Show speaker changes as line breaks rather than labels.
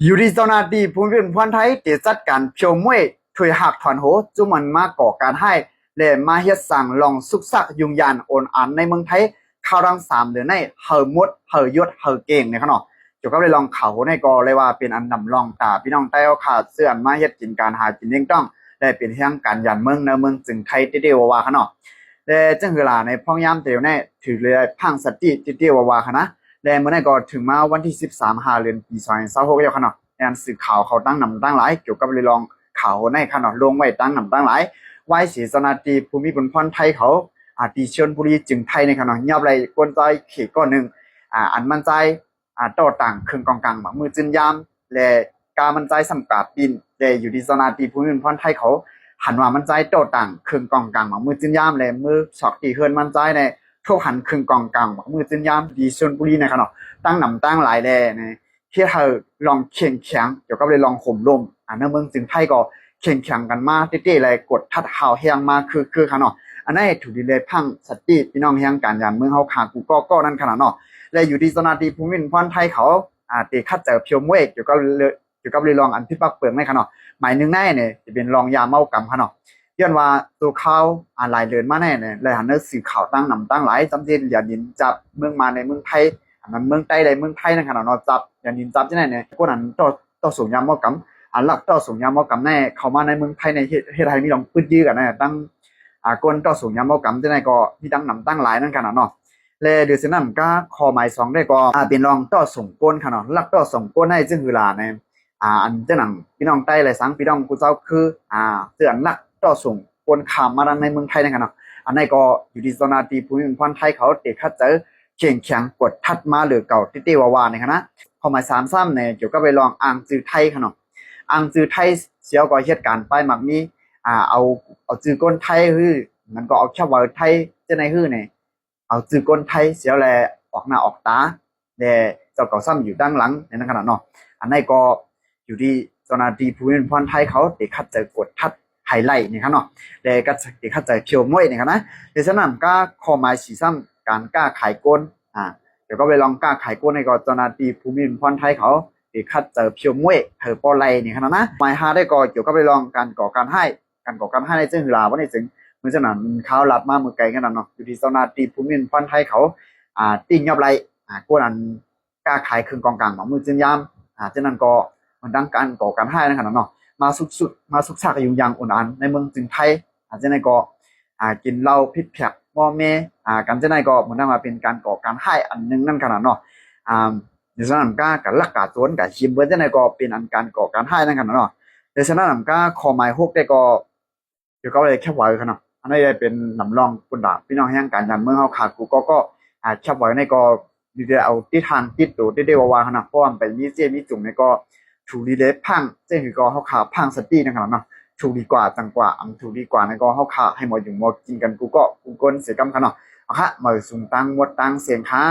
อยู่ที่เจ้าหน้าที่ภูมิเป็นพวนไทยที่จัดการเพียวมวยถอยหักถอนโหจุมันมาก่อการให้และมาเฮ็ดสั่งลองสุกซักยุงยานโอนอันในเมืองไทยข่าวรัง3 เดือนในเฮอมดเฮอยศเฮอเก่งในขนาดเกี่ยวกับเลยลองเขาในกอเลยว่าเป็นอันนำรองตาพี่น้องใต้เอาขาดเสื้อมาเฮ็ดกินการหากินเลี้ยงต้องได้เป็นเฮียงการยันเมืองในเมืองจึงไทยเตี้ยวว่าขนาดและจังเวลาในพ้องยามเตียวในถือเลยพังสติเตี้ยวว่าขนาดและเมื่อนั้นก็ถึงมาวันที่13 เดือนปี2026แล้วขนาดงานสื่อข่าวเขาตั้งนำตั้งหลายเกี่ยวกับเรื่องข่าวในขนาดลงไว้ตั้งนำตั้งหลายไว้ศาสนาตีภูมิบุญพรไทยเขาตีชลบุรีจึงไทยในขนาดยับไรกวนใจเขตก้อนหนึ่งอันมันใจโต้ต่างเครื่องกองกลางหมักมือจึนยามและการมันใจสัมกาปินแต่อยู่ที่ศาสนาตีภูมิบุญพรไทยเขาหันว่ามันใจโต้ต่างเครื่องกองกลางหมักมือจึนยามและมือสอกตีเฮินมันใจในทุกหันเครื่องกองกลางหมักมือจึนยามดีชลบุรีในขนาดตั้งนำตั้งหลายแลในที่เธอลองเข่งแข็งเกี่ยวกับเลยลองข่มลมในเมืองจึงไทยก็เข่งแข็งกันมาเต้ๆเลยกดทัดข่าวแหงมาคือขนาดอันนั้นถูกดีเลยพังสติพี่น้องแหงการยานเมืองเขาขากูก็นั่นขนาดเนาะและอยู่ที่สนาทีภูมิพรไทยเขาตีคัดเจอเพียวมวยเกี่ยวกับเลยลองอันที่ปักเปลืองในขนาดหมายนึงแน่เนี่ยจะเป็นลองยาเมากำขนาดย้อนว่าตัวเขาหลายเดือนมาแน่เนี่ยเลยหันเนื้อสื่อข่าวตั้งนำตั้งหลายจำเจนอย่าดินจับเมืองมาในเมืองไทยมันเมืองใต้เลยเมืองไทยนั่นขนาดนอจับอย่างนินจับที่ไหนเนี่ยพวกนั้นต่อสูงยามมอกำหลักต่อสูงยามมอกำแน่เข้ามาในเมืองไทยในเฮ็ดไทยมีลองปื้ดยื้อกันนะตั้งก้นต่อสูงยามมอกำที่ไหนก็มีตั้งนำตั้งหลายนั่นขนาดเนาะและเดือนนั้นก็คอหมาย2ได้ก็เป็นรองต่อสูงก้นขนาดหลักต่อสูงก้นให้จึงเวลาในอันเจ้าหนังพี่น้องใต้เลยสังพี่น้องกูเจ้าคือเตือนหลักต่อสูงก้นขามมาในเมืองไทยนั่นขนาดอันนี้ก็อยู่ที่สนาทีภูมิพรไทยเขาเตะคัดเจอเข่งแข็งกดทัดมาหรือเก่าติเตวาวาในคณะพอมา3 ซ้ำเนี่ยเกี่ยวกับไปลองอ่างจือไทยขนาดอ่างจือไทยเสียวก็เหตุการณ์ไปหมักมีเอาจือก้นไทยฮื้อมันก็เอาชาวบ้านไทยจะในฮื้อเนี่ยเอาจือก้นไทยเสียวแลออกหน้าออกตาแต่เจ้าเก่าซ้ำอยู่ด้านหลังในนั้นขนาดเนาะอันนี้ก็อยู่ที่สนาทีภูมิพรไทยเขาเตะคัดเจอกดทัดไฮไลท์นี่ครับเนาะแต่ก็เตะคัดเจอเพียวมวยนี่ครับนะดังนั้นก็ข้อหมาย4 ซ้ำการกล้าขายก้นเดี๋ยวก็ไปลองกล้าขายก้นในกอจนาตีภูมิพรไทยเขาตีคัดเจอเพียวมวยเธอปอไลนี่ขนาดนะหมาย5ได้ก็เกี่ยวกับไปลองการก่อการให้ในจึงเวลาว่าในจึงเมื่อฉะนั้นเขาหลับมาเมื่อไกลขนาดเนาะอยู่ที่จนาตีภูมิพรไทยเขาติ่งยับไรก้นอันกล้าขายเครื่องกองกลางมือจึงยามฉะนั้นก็มันดังการก่อการให้ในขนาดเนาะมาสุกซากอยู่อย่างอ่อนอันในเมืองจึงไทยฉะนั้นก็กินเหล้าพิษแผลพ่อแม่กันจะได้ก็เหมือนได้มาเป็นการก่อการให้อันนึงนั่นขนาดเนาะในสนามก้ากับลักกาโจนกับชิมเบอร์จะได้ก็เป็นอันการก่อการให้นั่นขนาดเนาะในสนามก้าคอไม้6ได้ก็เดี๋ยวก็เลยแค่ไหวขนาดอันนี้เป็นนำรองคุณดาพี่น้องแห่งการยันเมืองเขาขาดกูก็แค่ไหวในก็ดีเดเอาที่ทางติดตัวได้วาวขนาดเพราะว่าไปมีเจมีจุ่มในก็ถูกดีเลพังเจ้คือก็เขาขาพังสตีนั่นขนาดเนาะถูกดีกว่าจังกว่าถูกดีกว่าในก็เขาขาให้หมดอยู่หมดกินกันกูก้นเสียกำขนาดเอาค่ะมาสูงตังหมดตังเสียงค้า